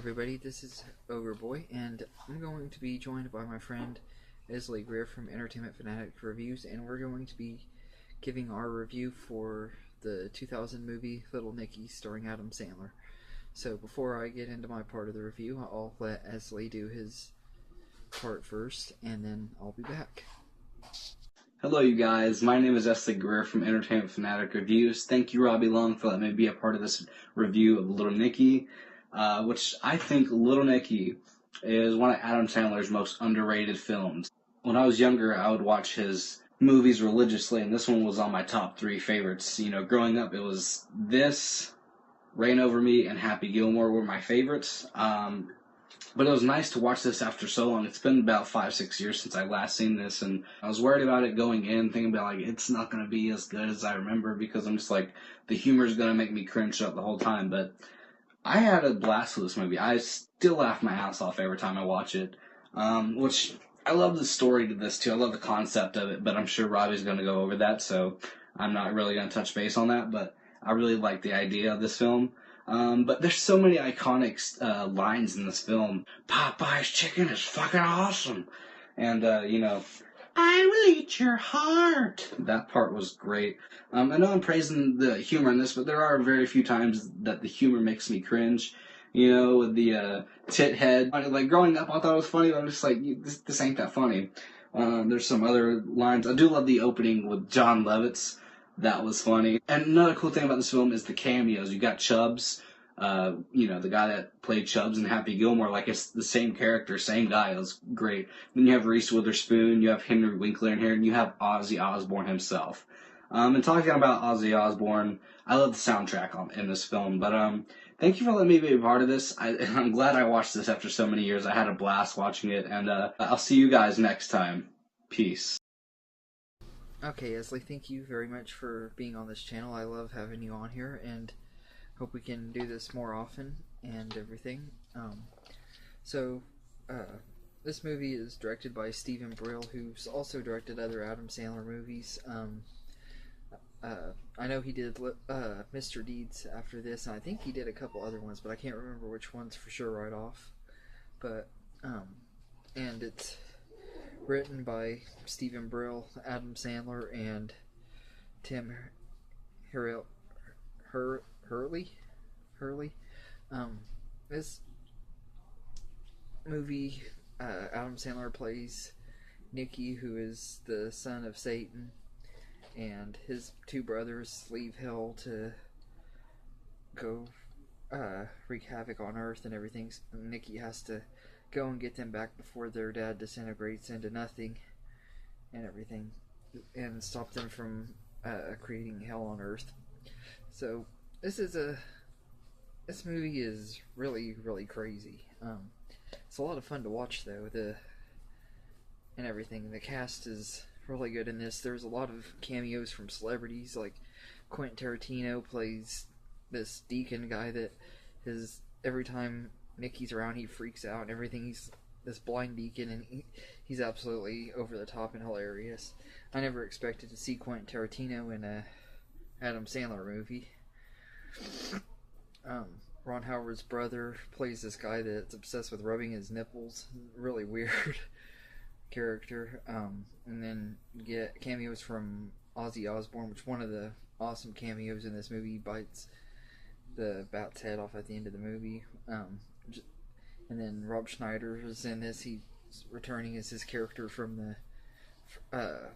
everybody, this is Boy, and I'm going to be joined by my friend Esley from Entertainment Fanatic Reviews, and we're going to be giving our review for the 2000 movie Little Nicky starring Adam Sandler. So before I get into my part of the review, I'll let Esley do his part first, and then I'll be back. Hello you guys, my name is Esley from Entertainment Fanatic Reviews. Thank you Robbie Long for letting me be a part of this review of Little Nicky, which I think Little Nicky is one of Adam Sandler's most underrated films. When I was younger, I would watch his movies religiously, and this one was on my top 3 favorites. You know, growing up, it was this, Reign Over Me, and Happy Gilmore were my favorites. But it was nice to watch this after so long. It's been about 5-6 years since I last seen this, and I was worried about it going in, thinking about, like, it's not going to be as good as I remember, because I'm just like, the humor is going to make me cringe up the whole time. But I had a blast with this movie. I still laugh my ass off every time I watch it, which I love the story to this, too. I love the concept of it, but I'm sure Robbie's going to go over that, so I'm not really going to touch base on that, but I really like the idea of this film. But there's so many iconic lines in this film. Popeye's chicken is fucking awesome. And, I will eat your heart. That part was great. I know I'm praising the humor in this, but there are very few times that the humor makes me cringe. You know, with the tit head. Like, growing up, I thought it was funny, but I'm just like, this ain't that funny. There's some other lines. I do love the opening with John Lovitz. That was funny. And another cool thing about this film is the cameos. You got Chubbs, the guy that played Chubbs in Happy Gilmore, like it's the same character, same guy. It was great. Then you have Reese Witherspoon, you have Henry Winkler in here, and you have Ozzy Osbourne himself. And talking about Ozzy Osbourne, I love the soundtrack in this film, but thank you for letting me be a part of this. I'm glad I watched this after so many years. I had a blast watching it, and I'll see you guys next time. Peace. Okay, Esley, thank you very much for being on this channel. I love having you on here, and hope we can do this more often and everything. This movie is directed by Steven Brill, who's also directed other Adam Sandler movies. I know he did Mr. Deeds after this, and I think he did a couple other ones, but I can't remember which ones for sure right off. But, and it's written by Steven Brill, Adam Sandler, and Tim Hurley. This movie, Adam Sandler plays Nicky, who is the son of Satan, and his 2 brothers leave hell to go wreak havoc on Earth and everything. Nicky has to go and get them back before their dad disintegrates into nothing and everything, and stop them from creating hell on Earth. So this movie is really, really crazy. It's a lot of fun to watch, though. And everything. The cast is really good in this. There's a lot of cameos from celebrities, like Quentin Tarantino plays this deacon guy that every time Nicky's around, he freaks out and everything. He's this blind deacon, and he's absolutely over the top and hilarious. I never expected to see Quentin Tarantino in a Adam Sandler movie. Ron Howard's brother plays this guy that's obsessed with rubbing his nipples. Really weird character. And then you get cameos from Ozzy Osbourne, which one of the awesome cameos in this movie. He bites the bat's head off at the end of the movie. And then Rob Schneider is in this. He's returning as his character from the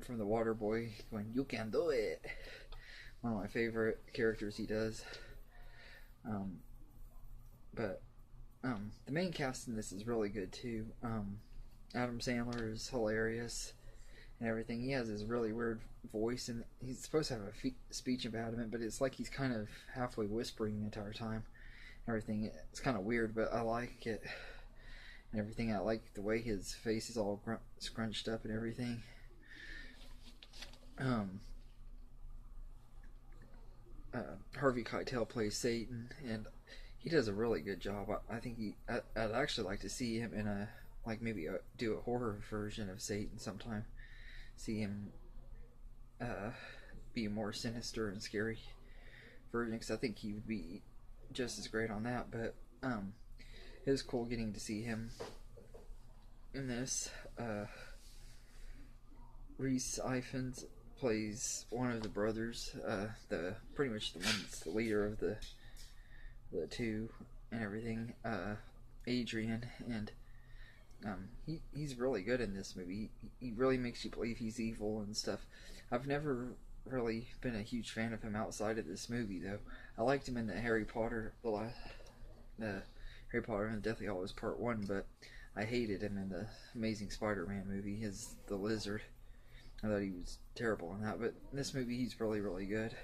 Waterboy, going, "You can do it." One of my favorite characters he does. The main cast in this is really good too. Adam Sandler is hilarious and everything. He has this really weird voice, and he's supposed to have a speech impediment, but it's like he's kind of halfway whispering the entire time. Everything, it's kind of weird, but I like it and everything. I like the way his face is all scrunched up and everything. Harvey Keitel plays Satan, and he does a really good job. I think I'd actually like to see him in do a horror version of Satan sometime. See him be a more sinister and scary version, because I think he would be just as great on that. But it was cool getting to see him in this. Rhys Ifans plays one of the brothers, pretty much the one that's the leader of the two and everything, Adrian, and he's really good in this movie. He really makes you believe he's evil and stuff. I've never really been a huge fan of him outside of this movie, though. I liked him in the Harry Potter, the Harry Potter and the Deathly Hallows Part 1, but I hated him in the Amazing Spider-Man movie as the Lizard. I thought he was terrible in that, but in this movie he's really, really good.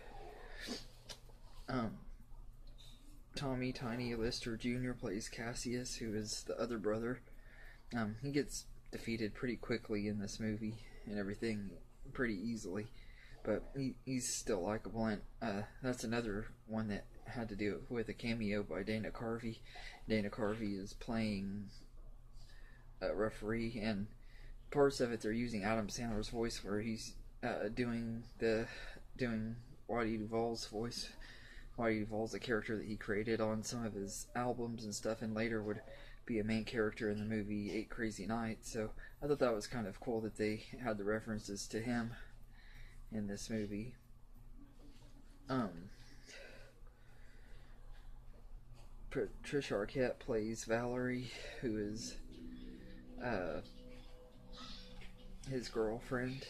Tommy Tiny Lister Jr. plays Cassius, who is the other brother. He gets defeated pretty quickly in this movie and everything, pretty easily, but he's still likable, and that's another one that had to do with a cameo by Dana Carvey. Dana Carvey is playing a referee, and parts of it they're using Adam Sandler's voice, where he's doing Whitey Duvall's voice. Whitey Duvall's the character that he created on some of his albums and stuff, and later would be a main character in the movie 8 Crazy Nights. So I thought that was kind of cool that they had the references to him in this movie. Patricia Arquette plays Valerie, who is his girlfriend.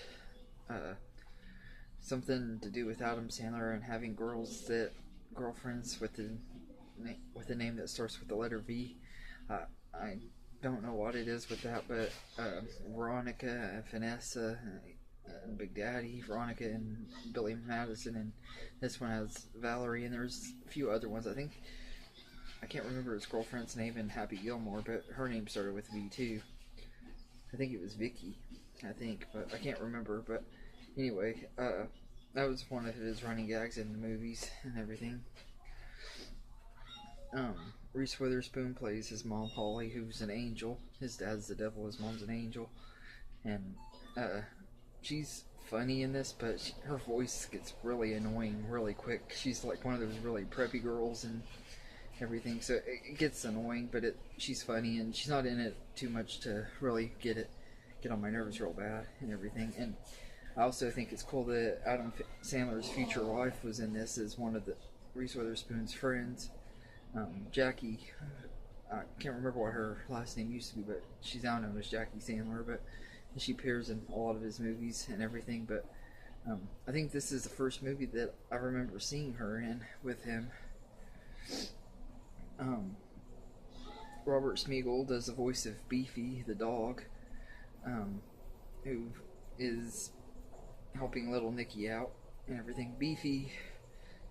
Something to do with Adam Sandler and having girlfriends with a name that starts with the letter V. I don't know what it is with that, but Veronica, Vanessa, and Big Daddy, Veronica and Billy Madison, and this one has Valerie, and there's a few other ones. I can't remember his girlfriend's name in Happy Gilmore, but her name started with V too. I think it was Vicky, but I can't remember. But anyway, that was one of his running gags in the movies and everything. Reese Witherspoon plays his mom, Holly, who's an angel. His dad's the devil, his mom's an angel. And she's funny in this, but her voice gets really annoying really quick. She's like one of those really preppy girls and everything, so it gets annoying, but she's funny, and she's not in it too much to really get on my nerves real bad and everything. And I also think it's cool that Adam Sandler's future wife was in this as one of the Reese Witherspoon's friends. Jackie, I can't remember what her last name used to be, but she's now known as Jackie Sandler, but she appears in a lot of his movies and everything. But I think this is the first movie that I remember seeing her in with him. Robert Smigel does the voice of Beefy the dog, who is helping little Nicky out and everything. Beefy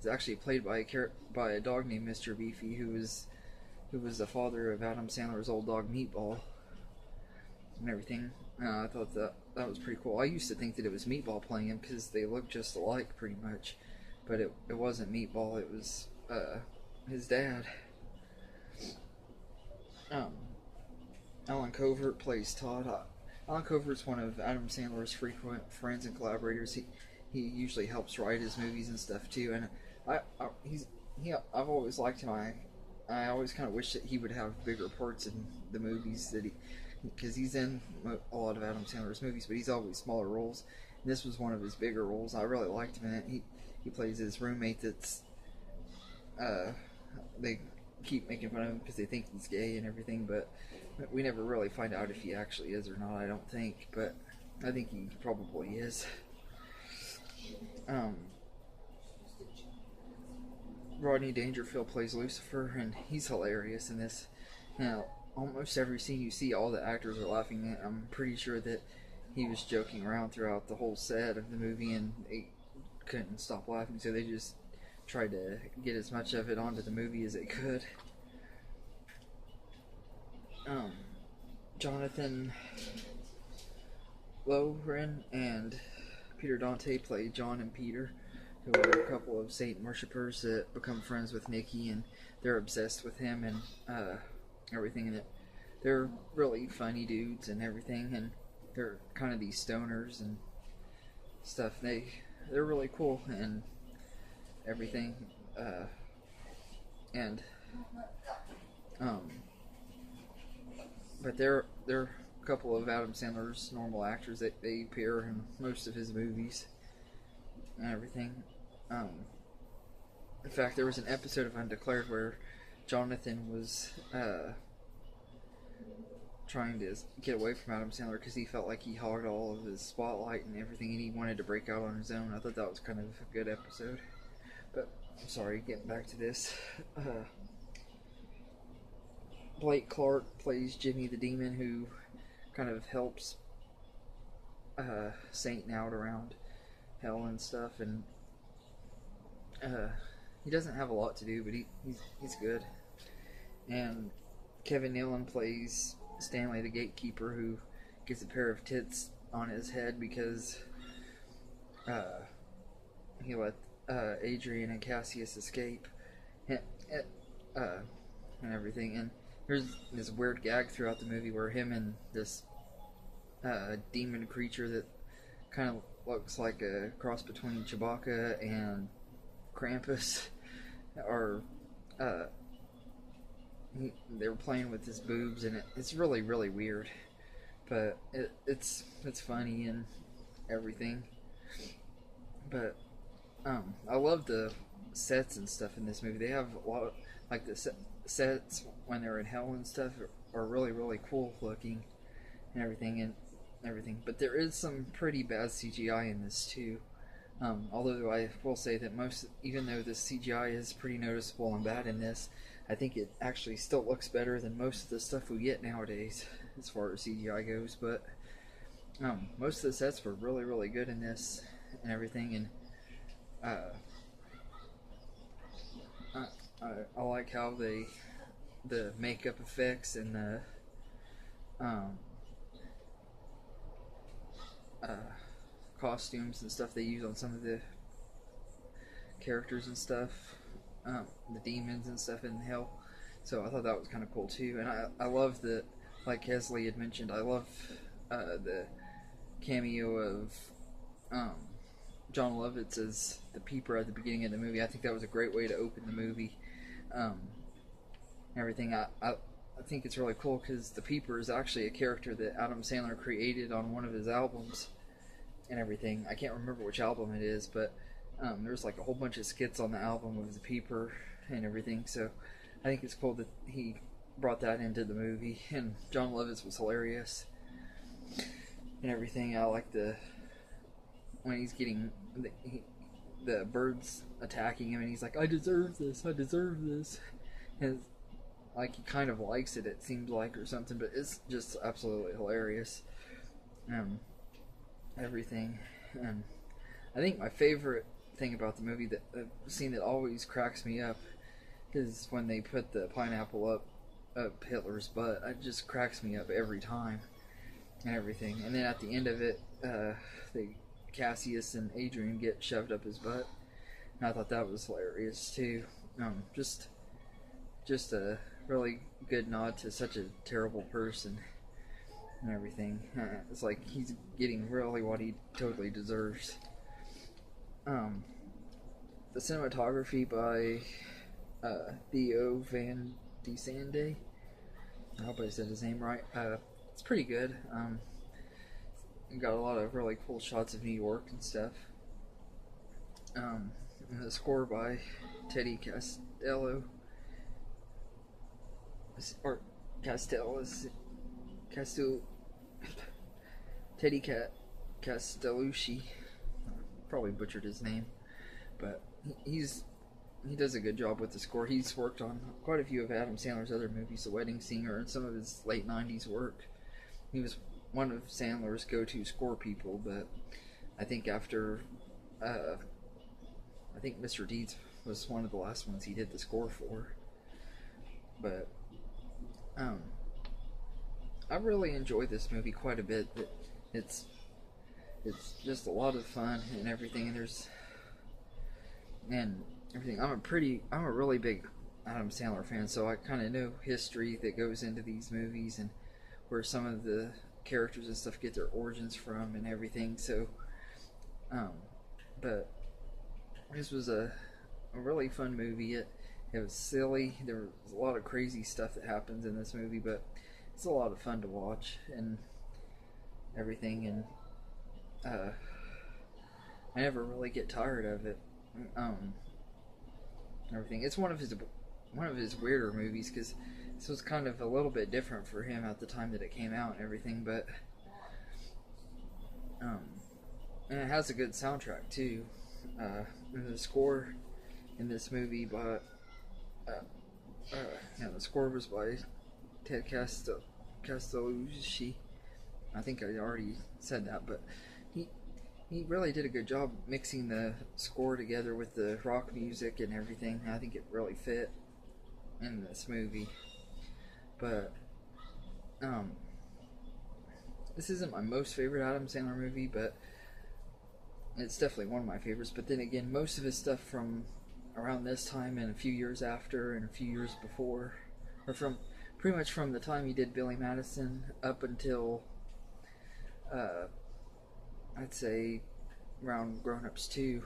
is actually played by a dog named Mr. Beefy, who was the father of Adam Sandler's old dog Meatball and everything. I thought that was pretty cool. I used to think that it was Meatball playing him because they look just alike pretty much, but it wasn't Meatball. It was his dad. Alan Covert plays Todd. Alan Covert's one of Adam Sandler's frequent friends and collaborators. He usually helps write his movies and stuff too, and I've always liked him. I always kind of wish that he would have bigger parts in the movies because he's in a lot of Adam Sandler's movies, but he's always smaller roles. And this was one of his bigger roles. I really liked him in it. He plays his roommate that's they keep making fun of him because they think he's gay and everything, but we never really find out if he actually is or not, I don't think, but I think he probably is. Rodney Dangerfield plays Lucifer, and he's hilarious in this. Now, almost every scene you see, all the actors are laughing. I'm pretty sure that he was joking around throughout the whole set of the movie, and they couldn't stop laughing, so they just tried to get as much of it onto the movie as they could. Jonathan Lohren and Peter Dante play John and Peter, who are a couple of Satan worshippers that become friends with Nicky, and they're obsessed with him and everything. And they're really funny dudes and everything, and they're kind of these stoners and stuff. They're really cool and everything. but they're a couple of Adam Sandler's normal actors that they appear in most of his movies and everything. In fact, there was an episode of Undeclared where Jonathan was trying to get away from Adam Sandler because he felt like he hogged all of his spotlight and everything, and he wanted to break out on his own. I thought that was kind of a good episode. But I'm sorry, getting back to this. Blake Clark plays Jimmy the Demon, who kind of helps Satan out around hell and stuff, and he doesn't have a lot to do, but he's good. And Kevin Nealon plays Stanley the Gatekeeper, who gets a pair of tits on his head because he let Adrian and Cassius escape and everything. And there's this weird gag throughout the movie where him and this demon creature that kind of looks like a cross between Chewbacca and Krampus are they were playing with his boobs, and it's really, really weird, but it's funny and everything. But I love the sets and stuff in this movie. They have a lot of, like, the sets when they're in hell and stuff are really, really cool looking and everything. But there is some pretty bad CGI in this too. Although I will say that even though the CGI is pretty noticeable and bad in this, I think it actually still looks better than most of the stuff we get nowadays as far as CGI goes. But most of the sets were really, really good in this and everything. And I like how the makeup effects and the costumes and stuff they use on some of the characters and stuff, the demons and stuff in hell. So I thought that was kind of cool too. And I love that, like Esley had mentioned, I love the cameo of John Lovitz as the Peeper at the beginning of the movie. I think that was a great way to open the movie. Everything. I think it's really cool because the Peeper is actually a character that Adam Sandler created on one of his albums and everything. I can't remember which album it is, but there's like a whole bunch of skits on the album of the Peeper and everything. So I think it's cool that he brought that into the movie. And John Lovitz was hilarious and everything. I like when he's getting the birds attacking him, and he's like, "I deserve this. I deserve this." And like he kind of likes it, it seems like, or something. But it's just absolutely hilarious. Everything. And I think my favorite thing about the movie, that scene that always cracks me up, is when they put the pineapple up Hitler's butt. It just cracks me up every time and everything. And then at the end of it, Cassius and Adrian get shoved up his butt, and I thought that was hilarious too. Just a really good nod to such a terrible person and everything. It's like he's getting really what he totally deserves. The cinematography by Theo Van DeSande, I hope I said his name right. It's pretty good. Got a lot of really cool shots of New York and stuff. And the score by Teddy Castello, or Teddy Castellucci. Probably butchered his name, but he does a good job with the score. He's worked on quite a few of Adam Sandler's other movies, The Wedding Singer, and some of his late '90s work. He was one of Sandler's go-to score people, but I think after I think Mr. Deeds was one of the last ones he did the score for. But I really enjoyed this movie quite a bit. It's just a lot of fun and everything, and everything. I'm a really big Adam Sandler fan, so I kind of know history that goes into these movies and where some of the characters and stuff get their origins from and everything. So but this was a really fun movie. It was silly. There was a lot of crazy stuff that happens in this movie, but it's a lot of fun to watch and everything, and I never really get tired of it. Everything. It's one of his weirder movies, because this was kind of a little bit different for him at the time that it came out and everything, but and it has a good soundtrack too. And the score in this movie by the score was by Ted Castellucci. I think I already said that, but he really did a good job mixing the score together with the rock music and everything. I think it really fit in this movie. But this isn't my most favorite Adam Sandler movie, but it's definitely one of my favorites. But then again, most of his stuff from around this time and a few years after and a few years before, or from pretty much from the time he did Billy Madison up until I'd say around Grown Ups 2.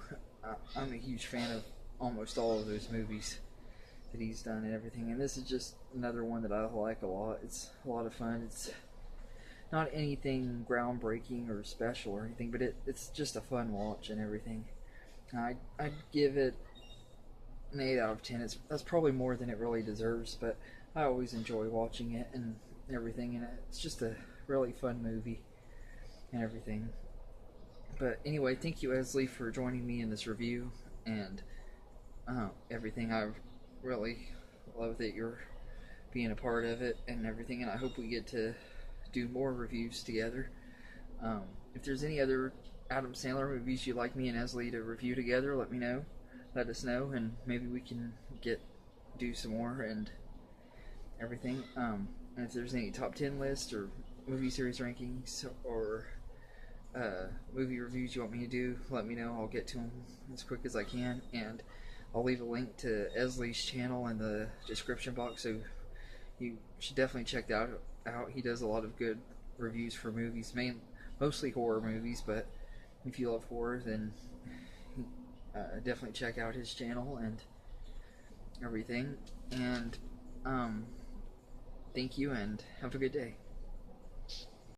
I'm a huge fan of almost all of those movies that he's done and everything, and this is just another one that I like a lot. It's a lot of fun. It's not anything groundbreaking or special or anything, but it's just a fun watch and everything. I'd give it an 8 out of 10. That's probably more than it really deserves, but I always enjoy watching it and everything, and it's just a really fun movie and everything. But anyway, thank you, Esley, for joining me in this review and everything. I really love that you're being a part of it and everything, and I hope we get to do more reviews together. If there's any other Adam Sandler movies you'd like me and Esley to review together, let me know. Let us know, and maybe we can do some more and everything. And if there's any top 10 lists or movie series rankings or movie reviews you want me to do, let me know. I'll get to them as quick as I can, and I'll leave a link to Esley's channel in the description box, so you should definitely check that out. He does a lot of good reviews for movies, mostly horror movies, but if you love horror, then definitely check out his channel and everything. And thank you, and have a good day.